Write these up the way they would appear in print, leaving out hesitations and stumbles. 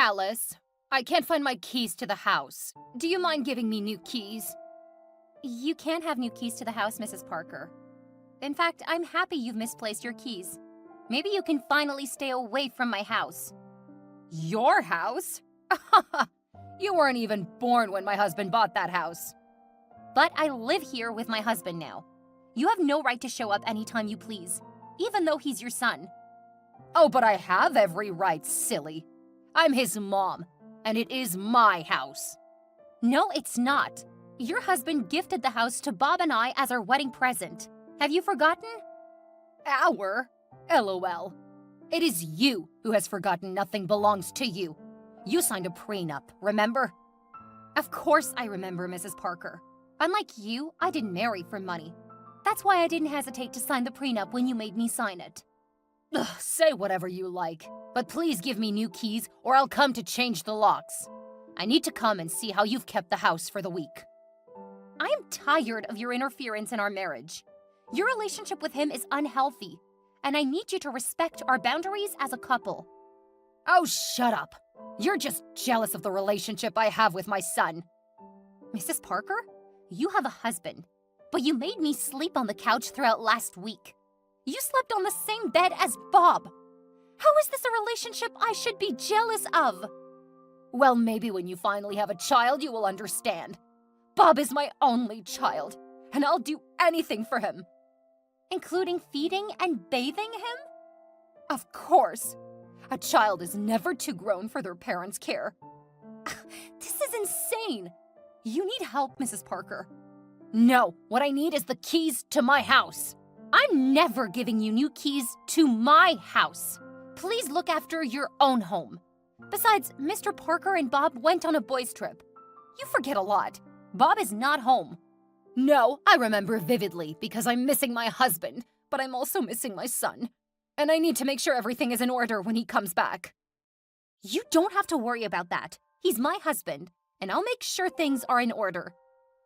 Alice, I can't find my keys to the house. Do you mind giving me new keys? You can't have new keys to the house, Mrs. Parker. In fact, I'm happy you've misplaced your keys. Maybe you can finally stay away from my house. Your house? You weren't even born when my husband bought that house. But I live here with my husband now. You have no right to show up anytime you please, even though he's your son. Oh, but I have every right, silly. I'm his mom, and it is my house. No, it's not. Your husband gifted the house to Bob and I as our wedding present. Have you forgotten? Our? LOL. It is you who has forgotten nothing belongs to you. You signed a prenup, remember? Of course I remember, Mrs. Parker. Unlike you, I didn't marry for money. That's why I didn't hesitate to sign the prenup when you made me sign it. Ugh, say whatever you like, but please give me new keys or I'll come to change the locks. I need to come and see how you've kept the house for the week. I am tired of your interference in our marriage. Your relationship with him is unhealthy, and I need you to respect our boundaries as a couple. Oh, shut up. You're just jealous of the relationship I have with my son. Mrs. Parker, you have a husband, but you made me sleep on the couch throughout last week. You slept on the same bed as Bob. How is this a relationship I should be jealous of? Well, maybe when you finally have a child, you will understand. Bob is my only child, and I'll do anything for him. Including feeding and bathing him? Of course. A child is never too grown for their parents' care. This is insane. You need help, Mrs. Parker. No, what I need is the keys to my house. I'm never giving you new keys to my house. Please look after your own home. Besides, Mr. Parker and Bob went on a boys' trip. You forget a lot. Bob is not home. No, I remember vividly because I'm missing my husband, but I'm also missing my son. And I need to make sure everything is in order when he comes back. You don't have to worry about that. He's my husband, and I'll make sure things are in order.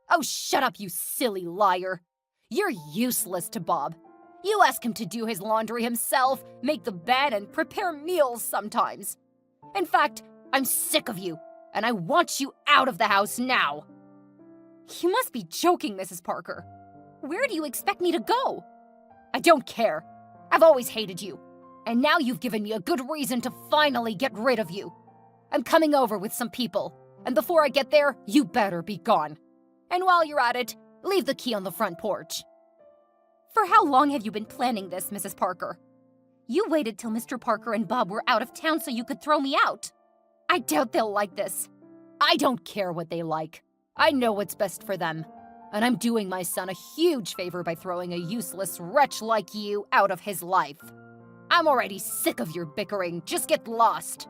Oh, shut up, you silly liar. You're useless to Bob. You ask him to do his laundry himself, make the bed, and prepare meals sometimes. In fact, I'm sick of you, and I want you out of the house now. You must be joking, Mrs. Parker. Where do you expect me to go? I don't care. I've always hated you, and now you've given me a good reason to finally get rid of you. I'm coming over with some people, and before I get there, you better be gone. And while you're at it, leave the key on the front porch. For how long have you been planning this, Mrs. Parker? You waited till Mr. Parker and Bob were out of town so you could throw me out. I doubt they'll like this. I don't care what they like. I know what's best for them. And I'm doing my son a huge favor by throwing a useless wretch like you out of his life. I'm already sick of your bickering. Just get lost.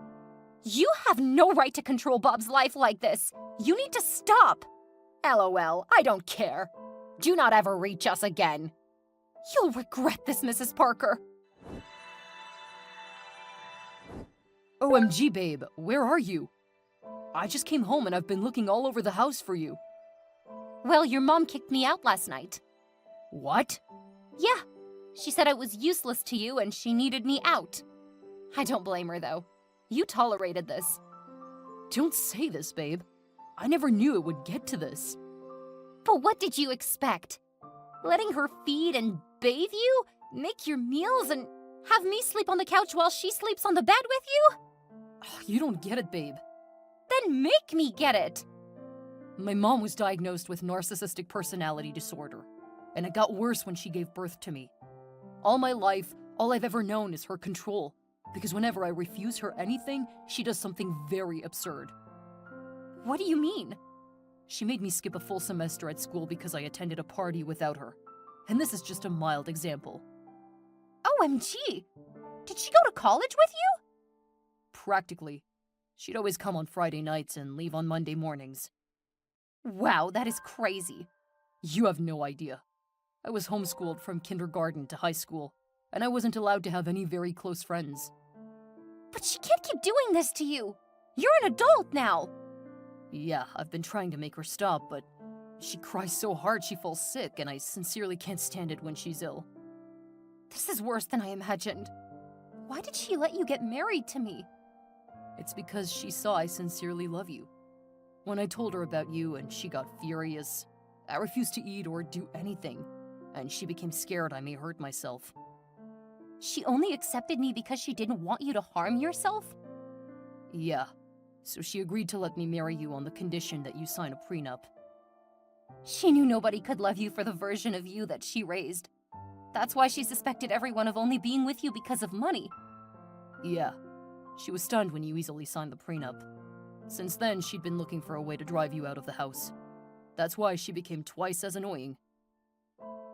You have no right to control Bob's life like this. You need to stop. LOL, I don't care. Do not ever reach us again. You'll regret this, Mrs. Parker. OMG, babe, where are you? I just came home and I've been looking all over the house for you. Well, your mom kicked me out last night. What? Yeah, she said I was useless to you and she needed me out. I don't blame her, though. You tolerated this. Don't say this, babe. I never knew it would get to this. But what did you expect? Letting her feed and bathe you, make your meals, and have me sleep on the couch while she sleeps on the bed with you? Oh, you don't get it, babe. Then make me get it. My mom was diagnosed with narcissistic personality disorder, and it got worse when she gave birth to me. All my life, all I've ever known is her control, because whenever I refuse her anything, she does something very absurd. What do you mean? She made me skip a full semester at school because I attended a party without her. And this is just a mild example. OMG! Did she go to college with you? Practically. She'd always come on Friday nights and leave on Monday mornings. Wow, that is crazy. You have no idea. I was homeschooled from kindergarten to high school, and I wasn't allowed to have any very close friends. But she can't keep doing this to you. You're an adult now. Yeah, I've been trying to make her stop, but she cries so hard she falls sick, and I sincerely can't stand it when she's ill. This is worse than I imagined. Why did she let you get married to me? It's because she saw I sincerely love you. When I told her about you and she got furious, I refused to eat or do anything, and she became scared I may hurt myself. She only accepted me because she didn't want you to harm yourself? Yeah, so she agreed to let me marry you on the condition that you sign a prenup. She knew nobody could love you for the version of you that she raised. That's why she suspected everyone of only being with you because of money. Yeah, she was stunned when you easily signed the prenup. Since then, she'd been looking for a way to drive you out of the house. That's why she became twice as annoying.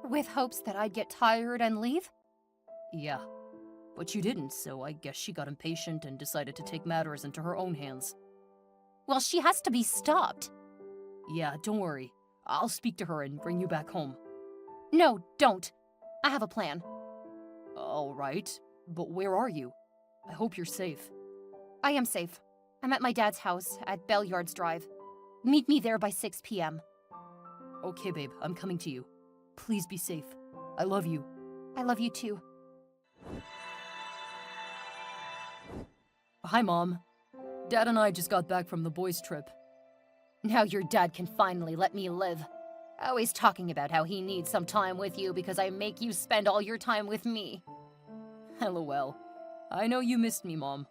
With hopes that I'd get tired and leave? Yeah, but you didn't, so I guess she got impatient and decided to take matters into her own hands. Well, she has to be stopped. Yeah, don't worry. I'll speak to her and bring you back home. No, don't. I have a plan. All right, but where are you? I hope you're safe. I am safe. I'm at my dad's house at Bell Yards Drive. Meet me there by 6 p.m. Okay, babe, I'm coming to you. Please be safe. I love you. I love you too. Hi, Mom. Dad and I just got back from the boys' trip. Now your dad can finally let me live. Always talking about how he needs some time with you because I make you spend all your time with me. LOL. I know you missed me, Mom.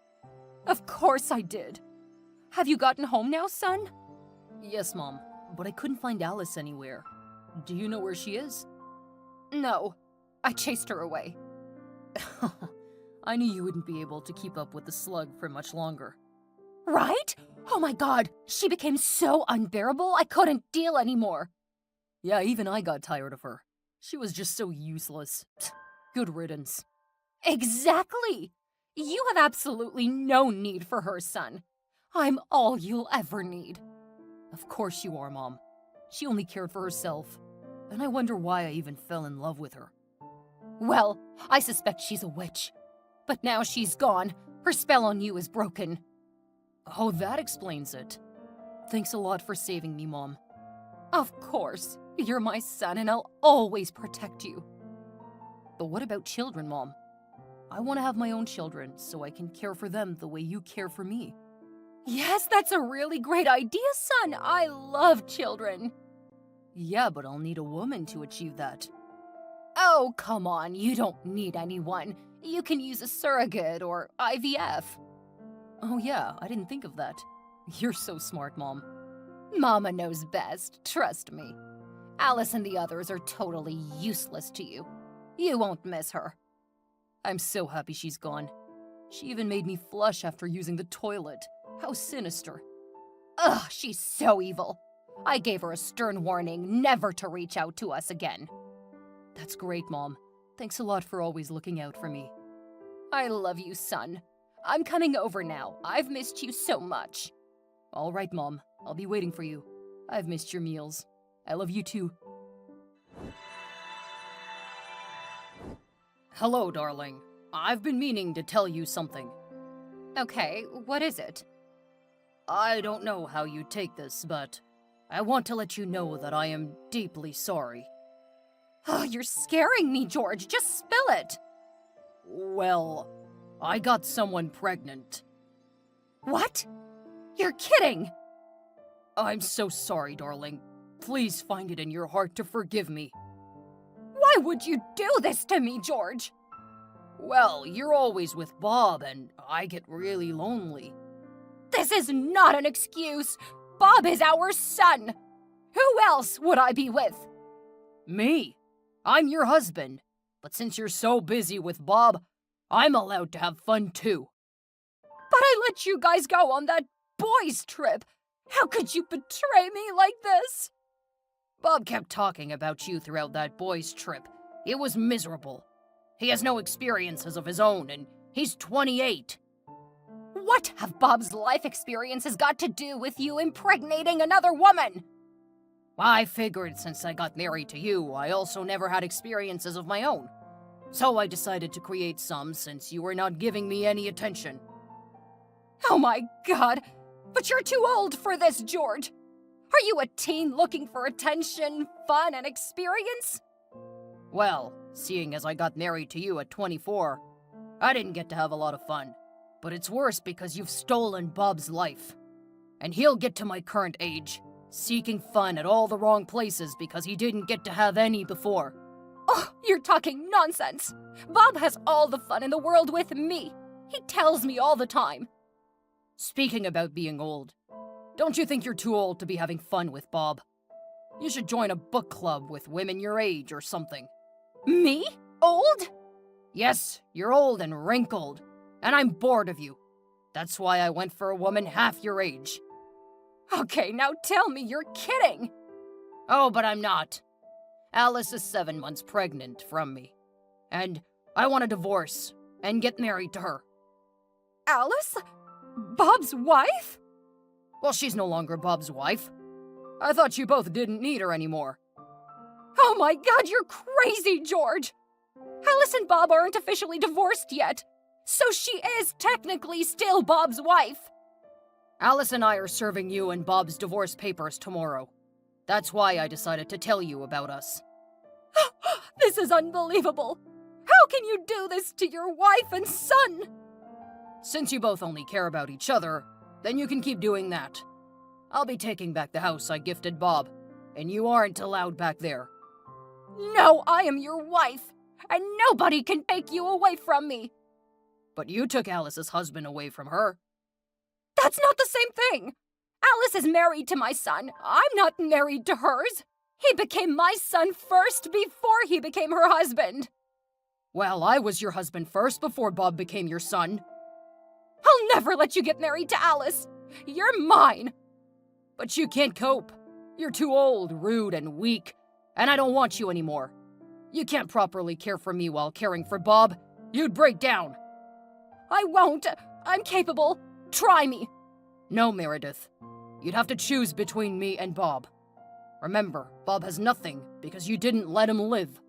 Of course I did. Have you gotten home now, son? Yes, Mom, but I couldn't find Alice anywhere. Do you know where she is? No. I chased her away. I knew you wouldn't be able to keep up with the slug for much longer. Right? Oh my god, she became so unbearable I couldn't deal anymore. Yeah, even I got tired of her. She was just so useless. Good riddance. Exactly! You have absolutely no need for her, son. I'm all you'll ever need. Of course you are, Mom. She only cared for herself. And I wonder why I even fell in love with her. Well, I suspect she's a witch. But now she's gone. Her spell on you is broken. Oh, that explains it. Thanks a lot for saving me, Mom. Of course. You're my son and I'll always protect you. But what about children, Mom? I want to have my own children so I can care for them the way you care for me. Yes, that's a really great idea, son. I love children. Yeah, but I'll need a woman to achieve that. Oh, come on. You don't need anyone. You can use a surrogate or IVF. Oh yeah, I didn't think of that. You're so smart, Mom. Mama knows best, trust me. Alice and the others are totally useless to you. You won't miss her. I'm so happy she's gone. She even made me flush after using the toilet. How sinister. Ugh, she's so evil. I gave her a stern warning never to reach out to us again. That's great, Mom. Thanks a lot for always looking out for me. I love you, son. I'm coming over now. I've missed you so much. All right, Mom. I'll be waiting for you. I've missed your meals. I love you too. Hello, darling. I've been meaning to tell you something. Okay, what is it? I don't know how you take this, but I want to let you know that I am deeply sorry. Oh, you're scaring me, George. Just spill it. Well, I got someone pregnant. What? You're kidding! I'm so sorry, darling. Please find it in your heart to forgive me. Why would you do this to me, George? Well, you're always with Bob, and I get really lonely. This is not an excuse. Bob is our son. Who else would I be with? Me? I'm your husband. But since you're so busy with Bob, I'm allowed to have fun too. But I let you guys go on that boys' trip. How could you betray me like this? Bob kept talking about you throughout that boys' trip. It was miserable. He has no experiences of his own, and he's 28. What have Bob's life experiences got to do with you impregnating another woman? I figured since I got married to you, I also never had experiences of my own. So I decided to create some since you were not giving me any attention. Oh my god! But you're too old for this, George! Are you a teen looking for attention, fun, and experience? Well, seeing as I got married to you at 24, I didn't get to have a lot of fun. But it's worse because you've stolen Bob's life. And he'll get to my current age, seeking fun at all the wrong places because he didn't get to have any before. Oh, you're talking nonsense. Bob has all the fun in the world with me. He tells me all the time. Speaking about being old, don't you think you're too old to be having fun with Bob? You should join a book club with women your age or something. Me? Old? Yes, you're old and wrinkled, and I'm bored of you. That's why I went for a woman half your age. Okay, now tell me you're kidding. Oh, but I'm not. Alice is 7 months pregnant from me, and I want a divorce and get married to her. Alice? Bob's wife? Well, she's no longer Bob's wife. I thought you both didn't need her anymore. Oh my God, you're crazy, George! Alice and Bob aren't officially divorced yet, so she is technically still Bob's wife. Alice and I are serving you and Bob's divorce papers tomorrow. That's why I decided to tell you about us. This is unbelievable! How can you do this to your wife and son? Since you both only care about each other, then you can keep doing that. I'll be taking back the house I gifted Bob, and you aren't allowed back there. No, I am your wife, and nobody can take you away from me. But you took Alice's husband away from her. That's not the same thing. Alice is married to my son. I'm not married to hers. He became my son first before he became her husband. Well, I was your husband first before Bob became your son. I'll never let you get married to Alice. You're mine. But you can't cope. You're too old, rude, and weak, and I don't want you anymore. You can't properly care for me while caring for Bob. You'd break down. I won't. I'm capable. Try me. No, Meredith. You'd have to choose between me and Bob. Remember, Bob has nothing because you didn't let him live.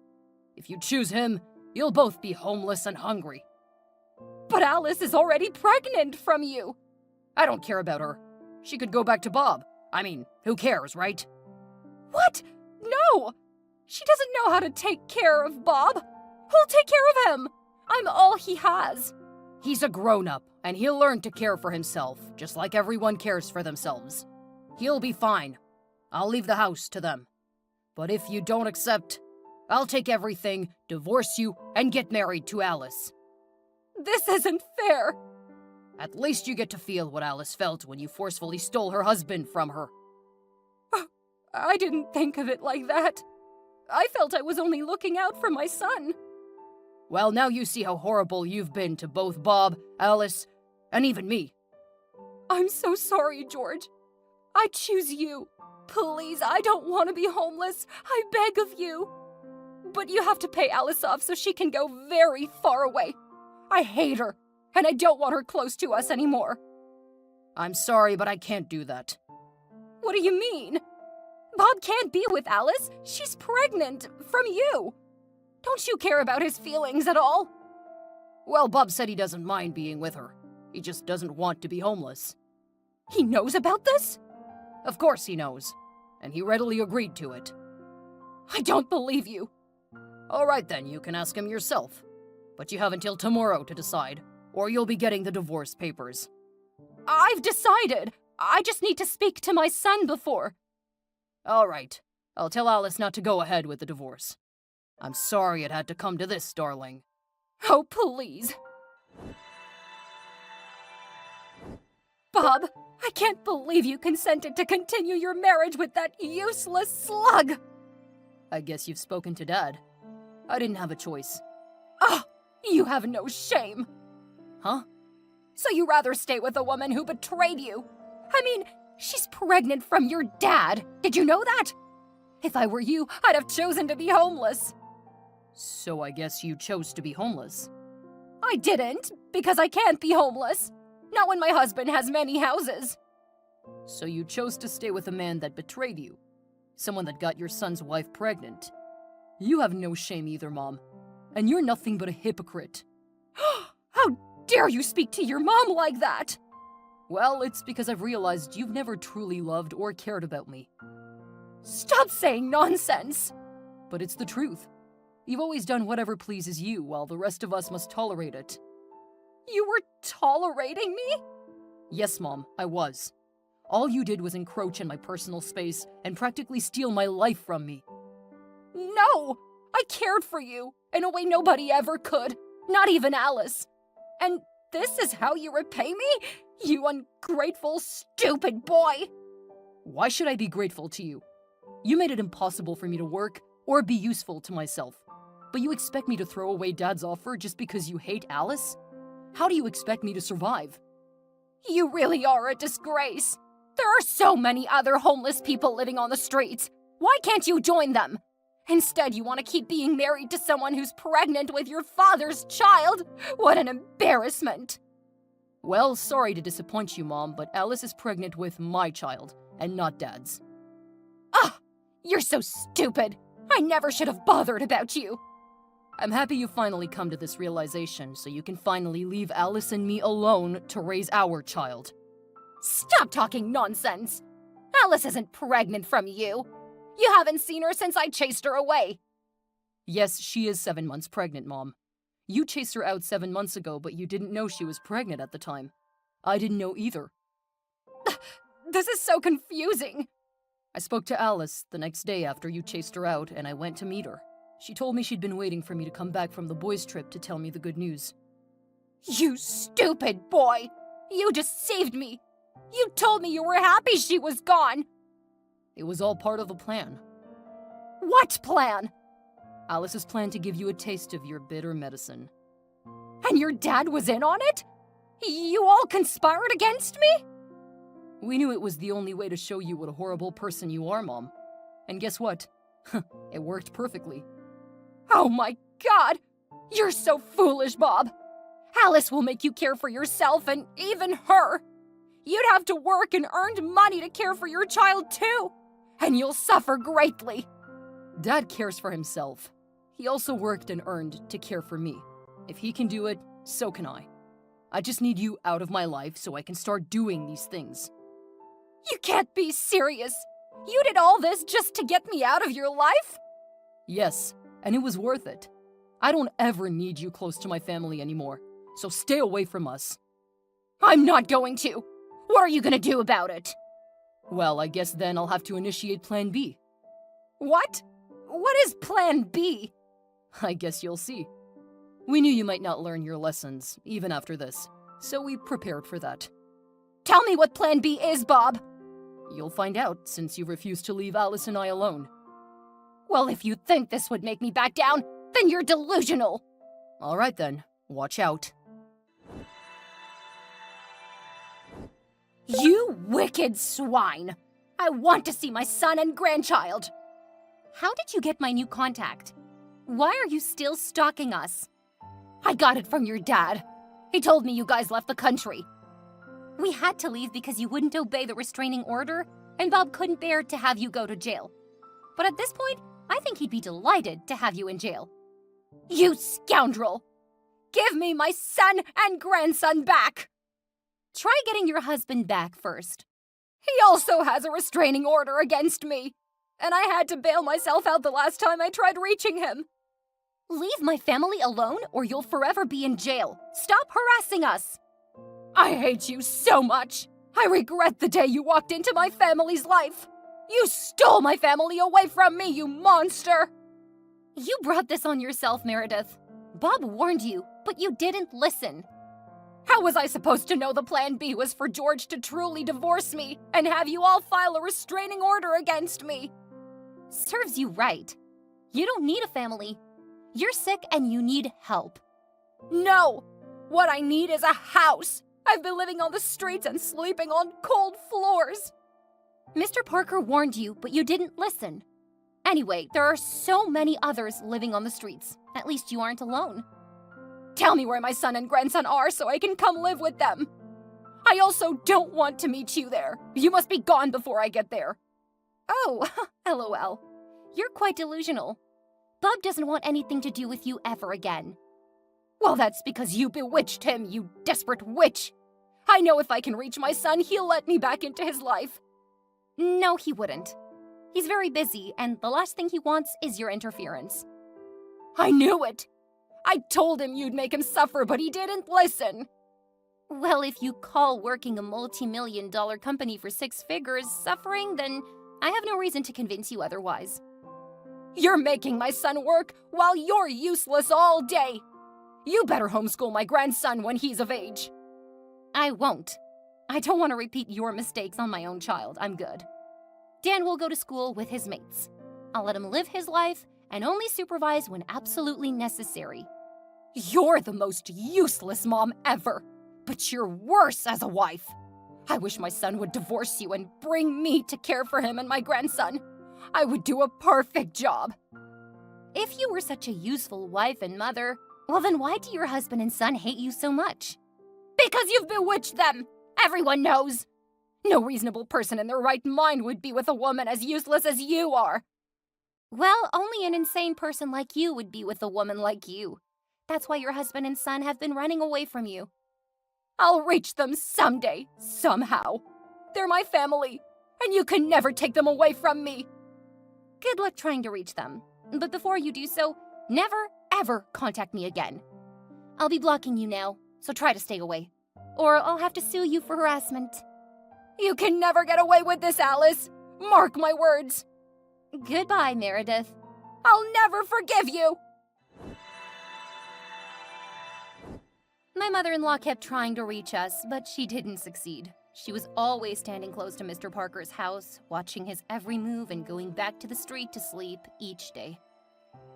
If you choose him, you'll both be homeless and hungry. But Alice is already pregnant from you. I don't care about her. She could go back to Bob. I mean, who cares, right? What? No! She doesn't know how to take care of Bob. Who'll take care of him? I'm all he has. He's a grown-up, and he'll learn to care for himself, just like everyone cares for themselves. He'll be fine. I'll leave the house to them. But if you don't accept, I'll take everything, divorce you, and get married to Alice. This isn't fair. At least you get to feel what Alice felt when you forcefully stole her husband from her. I didn't think of it like that. I felt I was only looking out for my son. Well, now you see how horrible you've been to both Bob, Alice, and even me. I'm so sorry, George. I choose you. Please, I don't want to be homeless. I beg of you. But you have to pay Alice off so she can go very far away. I hate her, and I don't want her close to us anymore. I'm sorry, but I can't do that. What do you mean? Bob can't be with Alice. She's pregnant from you. Don't you care about his feelings at all? Well, Bob said he doesn't mind being with her. He just doesn't want to be homeless. He knows about this? Of course he knows, and he readily agreed to it. I don't believe you. All right then, you can ask him yourself. But you have until tomorrow to decide, or you'll be getting the divorce papers. I've decided. I just need to speak to my son before. All right. I'll tell Alice not to go ahead with the divorce. I'm sorry it had to come to this, darling. Oh, please. Bob, I can't believe you consented to continue your marriage with that useless slug. I guess you've spoken to Dad. I didn't have a choice. Oh, you have no shame. Huh? So you rather stay with a woman who betrayed you? I mean, she's pregnant from your dad. Did you know that? If I were you, I'd have chosen to be homeless. So I guess you chose to be homeless. I didn't, because I can't be homeless. Not when my husband has many houses. So you chose to stay with a man that betrayed you. Someone that got your son's wife pregnant. You have no shame either, Mom. And you're nothing but a hypocrite. How dare you speak to your mom like that? Well, it's because I've realized you've never truly loved or cared about me. Stop saying nonsense! But it's the truth. You've always done whatever pleases you, while the rest of us must tolerate it. You were tolerating me? Yes, Mom, I was. All you did was encroach in my personal space and practically steal my life from me. No! I cared for you in a way nobody ever could, not even Alice. And this is how you repay me? You ungrateful, stupid boy! Why should I be grateful to you? You made it impossible for me to work or be useful to myself. But you expect me to throw away Dad's offer just because you hate Alice? How do you expect me to survive? You really are a disgrace. There are so many other homeless people living on the streets. Why can't you join them? Instead, you want to keep being married to someone who's pregnant with your father's child? What an embarrassment! Well, sorry to disappoint you, Mom, but Alice is pregnant with my child, and not Dad's. Ah! You're so stupid! I never should have bothered about you! I'm happy you finally come to this realization, so you can finally leave Alice and me alone to raise our child. Stop talking nonsense! Alice isn't pregnant from you. You haven't seen her since I chased her away. Yes, she is 7 months pregnant, Mom. You chased her out 7 months ago, but you didn't know she was pregnant at the time. I didn't know either. This is so confusing. I spoke to Alice the next day after you chased her out, and I went to meet her. She told me she'd been waiting for me to come back from the boys' trip to tell me the good news. You stupid boy! You just saved me! You told me you were happy she was gone! It was all part of the plan. What plan? Alice's plan to give you a taste of your bitter medicine. And your dad was in on it? You all conspired against me? We knew it was the only way to show you what a horrible person you are, Mom. And guess what? It worked perfectly. Oh my God! You're so foolish, Bob! Alice will make you care for yourself and even her! You'd have to work and earn money to care for your child too! And you'll suffer greatly! Dad cares for himself. He also worked and earned to care for me. If he can do it, so can I. I just need you out of my life so I can start doing these things. You can't be serious! You did all this just to get me out of your life? Yes, and it was worth it. I don't ever need you close to my family anymore, so stay away from us. I'm not going to! What are you gonna do about it? Well, I guess then I'll have to initiate Plan B. What? What is Plan B? I guess you'll see. We knew you might not learn your lessons, even after this, so we prepared for that. Tell me what Plan B is, Bob! You'll find out, since you refuse to leave Alice and I alone. Well, if you think this would make me back down, then you're delusional! All right then, watch out. You wicked swine! I want to see my son and grandchild! How did you get my new contact? Why are you still stalking us? I got it from your dad. He told me you guys left the country. We had to leave because you wouldn't obey the restraining order, and Bob couldn't bear to have you go to jail. But at this point, I think he'd be delighted to have you in jail. You scoundrel! Give me my son and grandson back! Try getting your husband back first. He also has a restraining order against me, and I had to bail myself out the last time I tried reaching him. Leave my family alone or you'll forever be in jail. Stop harassing us! I hate you so much! I regret the day you walked into my family's life! You stole my family away from me, you monster! You brought this on yourself, Meredith. Bob warned you, but you didn't listen. How was I supposed to know the Plan B was for George to truly divorce me and have you all file a restraining order against me? Serves you right. You don't need a family. You're sick and you need help. No! What I need is a house! I've been living on the streets and sleeping on cold floors! Mr. Parker warned you, but you didn't listen. Anyway, there are so many others living on the streets. At least you aren't alone. Tell me where my son and grandson are so I can come live with them. I also don't want to meet you there. You must be gone before I get there. Oh, LOL. You're quite delusional. Bob doesn't want anything to do with you ever again. Well, that's because you bewitched him, you desperate witch. I know if I can reach my son, he'll let me back into his life. No, he wouldn't. He's very busy, and the last thing he wants is your interference. I knew it! I told him you'd make him suffer, but he didn't listen. Well, if you call working a multi-million-dollar company for 6 figures suffering, then I have no reason to convince you otherwise. You're making my son work while you're useless all day. You better homeschool my grandson when he's of age. I won't. I don't want to repeat your mistakes on my own child. I'm good. Dan will go to school with his mates. I'll let him live his life and only supervise when absolutely necessary. You're the most useless mom ever, but you're worse as a wife. I wish my son would divorce you and bring me to care for him and my grandson. I would do a perfect job. If you were such a useful wife and mother, well then why do your husband and son hate you so much? Because you've bewitched them. Everyone knows. No reasonable person in their right mind would be with a woman as useless as you are. Well, only an insane person like you would be with a woman like you. That's why your husband and son have been running away from you. I'll reach them someday, somehow. They're my family, and you can never take them away from me. Good luck trying to reach them. But before you do so, never, ever contact me again. I'll be blocking you now, so try to stay away. Or I'll have to sue you for harassment. You can never get away with this, Alice. Mark my words. Goodbye, Meredith. I'll never forgive you. My mother-in-law kept trying to reach us, but she didn't succeed. She was always standing close to Mr. Parker's house, watching his every move and going back to the street to sleep each day.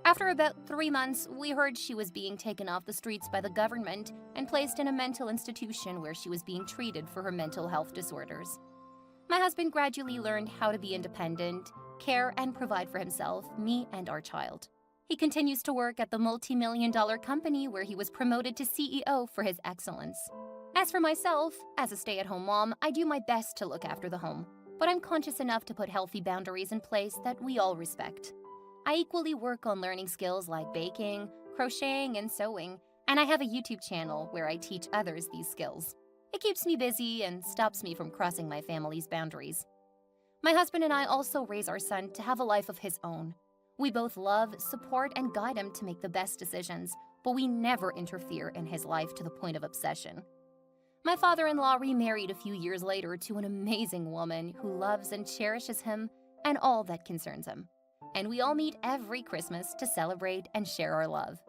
After about 3 months, we heard she was being taken off the streets by the government and placed in a mental institution where she was being treated for her mental health disorders. My husband gradually learned how to be independent, care and provide for himself, me and our child. He continues to work at the multi-million-dollar company where he was promoted to CEO for his excellence. As for myself, as a stay-at-home mom, I do my best to look after the home, but I'm conscious enough to put healthy boundaries in place that we all respect. I equally work on learning skills like baking, crocheting, and sewing, and I have a YouTube channel where I teach others these skills. It keeps me busy and stops me from crossing my family's boundaries. My husband and I also raise our son to have a life of his own. We both love, support, and guide him to make the best decisions, but we never interfere in his life to the point of obsession. My father-in-law remarried a few years later to an amazing woman who loves and cherishes him and all that concerns him. And we all meet every Christmas to celebrate and share our love.